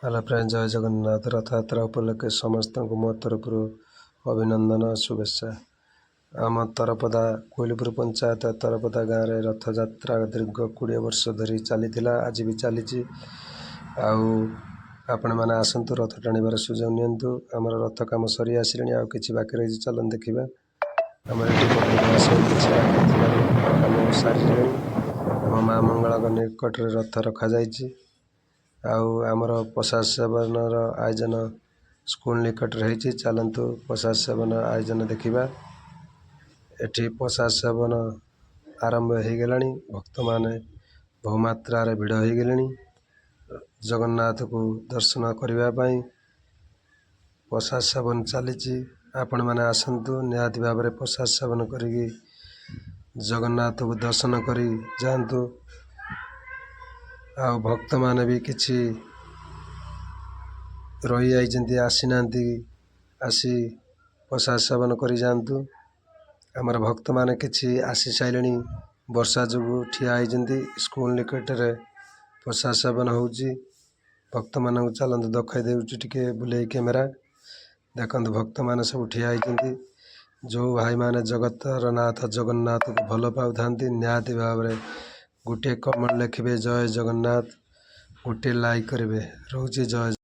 Hello friend, जय जगन्नाथ। रथयात्रा उपलक्षे समस्त मो तरफ अभिनंदन शुभेच्छा। आम तरपदा कोइलपुर पंचायत तरपदा गाँव में रथयात्रा दीर्घ 20 वर्ष धरी चली आज भी चली। आपण मैंने आसतु रथ टाणीबार सुजोग नियंतु। आमर रथ कम सरी आसिले आउ कि बाकी रही चलन देखा। आम कम सारे आम माँ मंगला निकट रथ रखा जाइए। आमर प्रसाद सेवन आयोजन स्कूल निकट रही। चलतु प्रसाद सेवन आयोजन देखा। एटी प्रसाद सेवन आरंभ हो गला। भक्त माने बहुमात्रा भिड़ हो गले जगन्नाथ को दर्शन करने। प्रसाद सेवन चली। आपण मैंने आसतु निहाती भाव में प्रसाद सेवन करी जगन्नाथ को दर्शन करी जातु। आ भक्त माने भी किछि रही आई आसी ना आसी प्रसाद सेवन करी जातु। आमर भक्त माने किछि आसी सारे वर्षा जो ठिया होती स्कूल निकट रे प्रसाद सेवन हो भक्त मान चलते दखाई दे बुले कैमेरा देखते। भक्त मान सब ठिया होती जो भाई माने जगतर नाथ जगन्नाथ को भल पाऊ था निहाती भाव में गोटे कमेंट लिखे जय जगन्नाथ, गोटे लाइक करेंगे। रोचे जय।